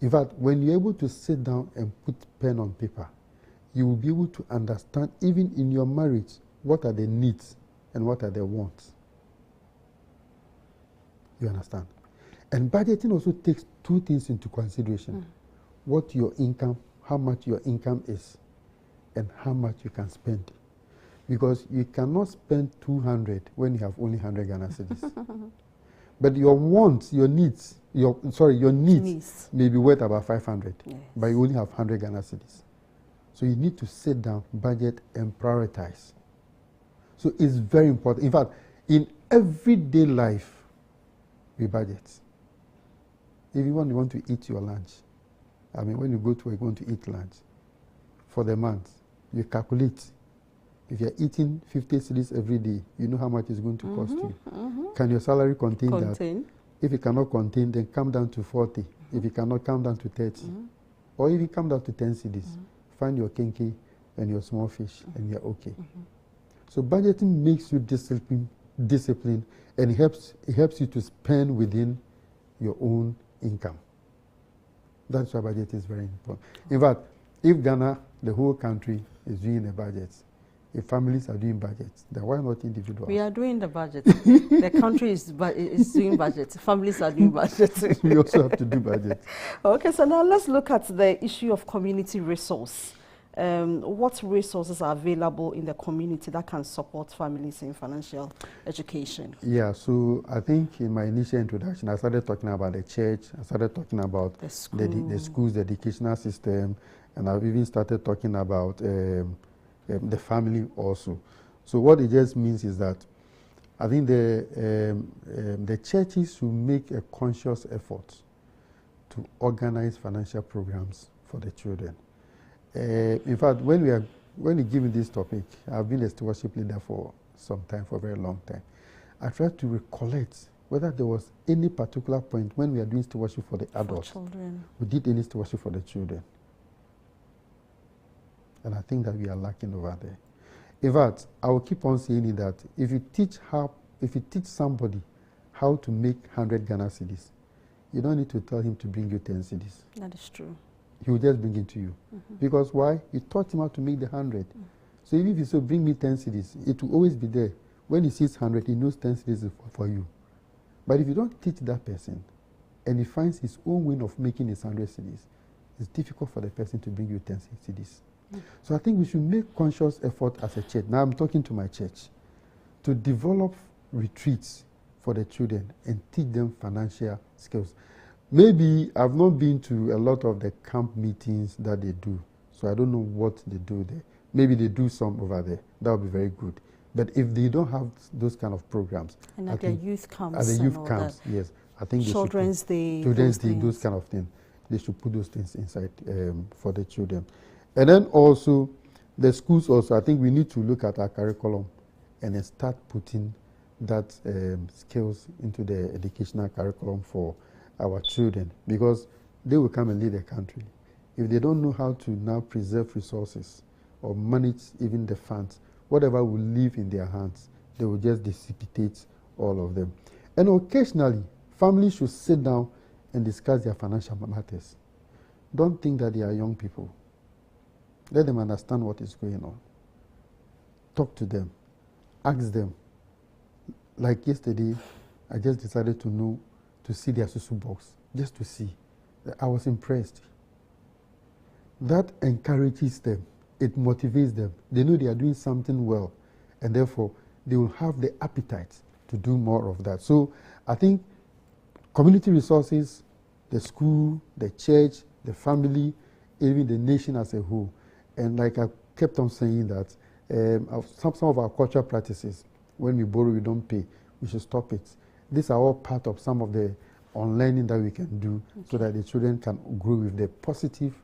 In fact, when you're able to sit down and put pen on paper, you will be able to understand, even in your marriage, what are the needs and what are the wants. You understand? And budgeting also takes two things into consideration. What your income, how much your income is, and how much you can spend. Because you cannot spend 200 when you have only 100 Ghana cedis. But your wants, your needs, your needs may be worth about 500, yes. But you only have 100 Ghana cedis. So you need to sit down, budget, and prioritize. So it's very important. In fact, in everyday life, we budget. Even when you want to eat your lunch, I mean, when you go to work, you want to eat lunch, for the month, you calculate. If you're eating 50 cedis every day, you know how much it's going to cost you. Can your salary contain that? If it cannot contain, then come down to 40. If it cannot, come down to 30. Or if you come down to 10 cedis, find your kinky and your small fish, and you're okay. So budgeting makes you disciplined, and it helps you to spend within your own income. That's why budget is very important. In fact, if Ghana, the whole country, is doing a budget, if families are doing budgets, then why not individuals? We are doing the budget. The country is doing budgets. Families are doing budgets. We also have to do budgets. Okay, so now let's look at the issue of community resource. What resources are available in the community that can support families in financial education? Yeah, so I think in my initial introduction, I started talking about the church, I started talking about the schools, the educational system, and I've even started talking about the family also. So what it just means is that I think the churches should make a conscious effort to organize financial programs for the children. In fact, when you give me this topic, I've been a stewardship leader for some time, for a very long time. I tried to recollect whether there was any particular point when we are doing stewardship for the adults, we did any stewardship for the children. And I think that we are lacking over there. In fact, I will keep on saying it that if you teach somebody how to make 100 Ghana cedis, you don't need to tell him to bring you 10 cedis. That is true. He will just bring it to you. Because why? You taught him how to make the 100. So even if you say, bring me 10 cedis, it will always be there. When he sees 100, he knows 10 cedis is for you. But if you don't teach that person, and he finds his own way of making his 100 cedis, it's difficult for the person to bring you 10 cedis. So I think we should make conscious effort as a church. Now I'm talking to my church, to develop retreats for the children and teach them financial skills. Maybe I've not been to a lot of the camp meetings that they do, so I don't know what they do there. Maybe they do some over there. That would be very good. But if they don't have those kind of programs, and at the youth camps, at the youth camps, yes, I think Children's Day, those kind of things, they should put those things inside for the children. And then also, the schools also, I think we need to look at our curriculum and then start putting that skills into the educational curriculum for our children, because they will come and lead the country. If they don't know how to now preserve resources or manage even the funds, whatever will leave in their hands, they will just dissipate all of them. And occasionally, families should sit down and discuss their financial matters. Don't think that they are young people. Let them understand what is going on. Talk to them. Ask them. Like yesterday, I just decided to see their susu box, just to see. I was impressed. That encourages them. It motivates them. They know they are doing something well, and therefore they will have the appetite to do more of that. So I think community resources, the school, the church, the family, even the nation as a whole. And like I kept on saying that some of our cultural practices, when we borrow, we don't pay, we should stop it. These are all part of some of the unlearning that we can do, so that the children can grow with the positive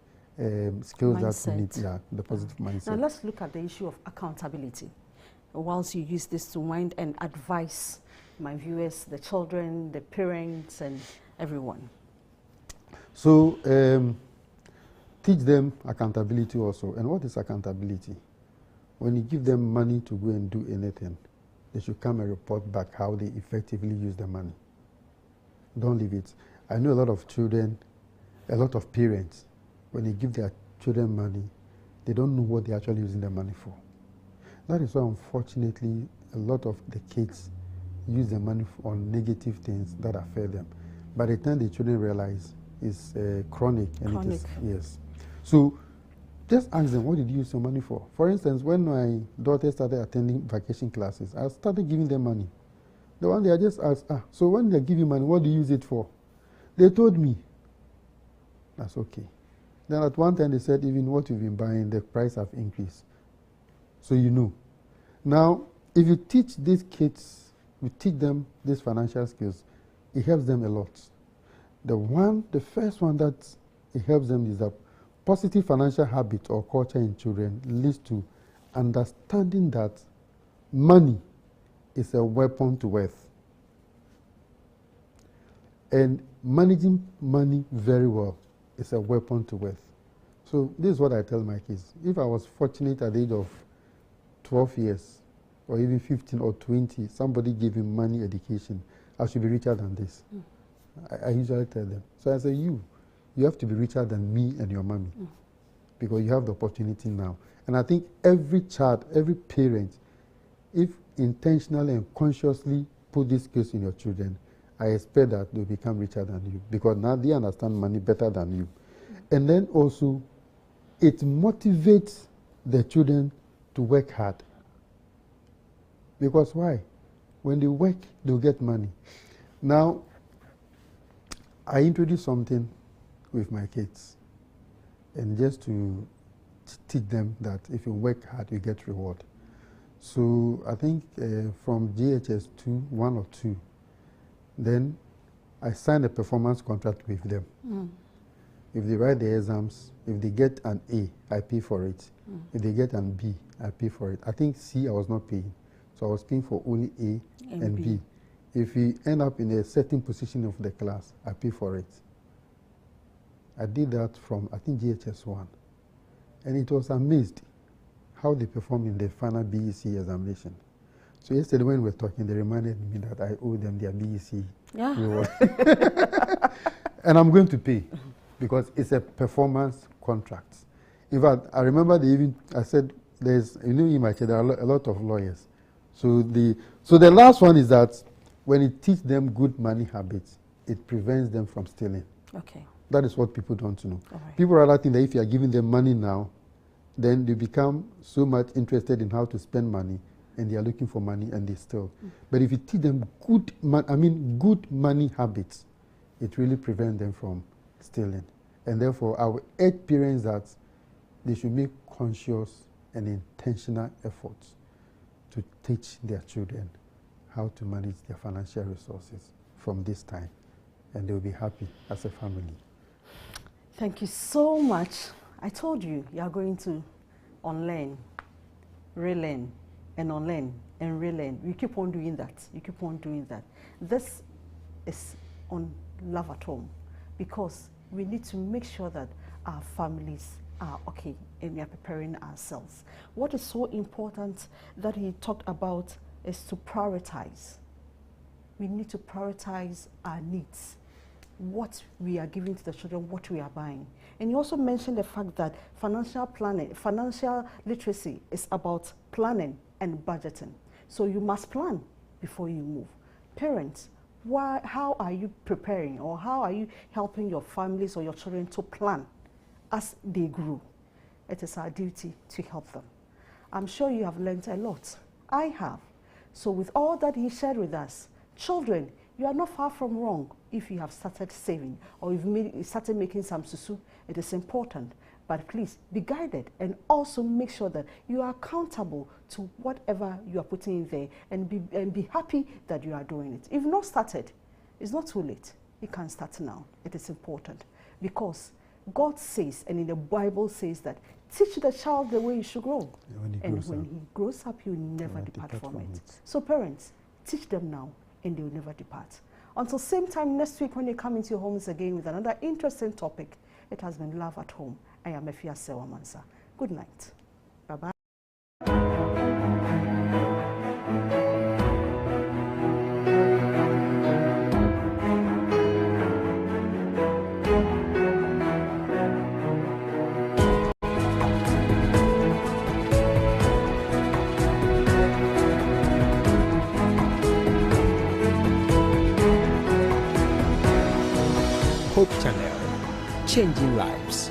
skills mindset. That we need, the positive mindset. Now let's look at the issue of accountability. Whilst you use this to wind and advise my viewers, the children, the parents, and everyone. So teach them accountability also. And what is accountability? When you give them money to go and do anything, they should come and report back how they effectively use the money. Don't leave it. I know a lot of children, a lot of parents, when they give their children money, they don't know what they're actually using the money for. That is why, unfortunately, a lot of the kids use the money on negative things that affect them. By the time the children realize, it's chronic. And it is, yes. So just ask them, what did you use your money for? For instance, when my daughter started attending vacation classes, I started giving them money. The one day I just asked, so when they give you money, what do you use it for? They told me. That's okay. Then at one time they said, even what you've been buying, the price have increased. So you know. Now, if you teach these kids, you teach them these financial skills, it helps them a lot. The first one that it helps them is that positive financial habit or culture in children leads to understanding that money is a weapon to wealth. And managing money very well is a weapon to wealth. So this is what I tell my kids. If I was fortunate at the age of 12 years, or even 15 or 20, somebody gave me money education, I should be richer than this. I usually tell them. So I say, you have to be richer than me and your mommy, because you have the opportunity now. And I think every child, every parent, if intentionally and consciously put these skills in your children, I expect that they'll become richer than you, because now they understand money better than you. And then also, it motivates the children to work hard. Because why? When they work, they'll get money. Now, I introduced something with my kids, and just to teach them that if you work hard, you get reward. So I think from JHS 1 or 2, then I signed a performance contract with them. If they write the exams, if they get an A, I pay for it. If they get an B, I pay for it. I think C, I was not paying. So I was paying for only A and B. If we end up in a certain position of the class, I pay for it. I did that from, I think, JHS 1. And it was amazed how they performed in the final BEC examination. So yesterday when we were talking, they reminded me that I owe them their BEC reward. And I'm going to pay, because it's a performance contract. In fact, I remember I said, in my church, there are a lot of lawyers. So the last one is that when you teach them good money habits, it prevents them from stealing. Okay. That is what people don't know. Right. People rather think that if you are giving them money now, then they become so much interested in how to spend money, and they are looking for money and they steal. But if you teach them good money habits, it really prevents them from stealing. And therefore, I would urge parents that they should make conscious and intentional efforts to teach their children how to manage their financial resources from this time, and they will be happy as a family. Thank you so much. I told you, you are going to unlearn, relearn, and unlearn, and relearn. You keep on doing that. You keep on doing that. This is on Love at Home, because we need to make sure that our families are okay and we are preparing ourselves. What is so important that he talked about is to prioritize. We need to prioritize our needs, what we are giving to the children, what we are buying. And you also mentioned the fact that financial planning, financial literacy is about planning and budgeting. So you must plan before you move. Parents, how are you preparing, or how are you helping your families or your children to plan as they grow? It is our duty to help them. I'm sure you have learned a lot. I have. So with all that he shared with us, children, you are not far from wrong if you have started saving or you've started making some susu. It is important. But please be guided, and also make sure that you are accountable to whatever you are putting in there, and be happy that you are doing it. If not started, it's not too late. You can start now. It is important, because God says, and in the Bible says, that teach the child the way he should grow. And when he grows up, he will never depart from it. So parents, teach them now, and they will never depart. Until same time next week when you come into your homes again with another interesting topic, it has been Love at Home. I am Efia Sewamansa. Good night. Bye-bye. Hope Channel, changing lives.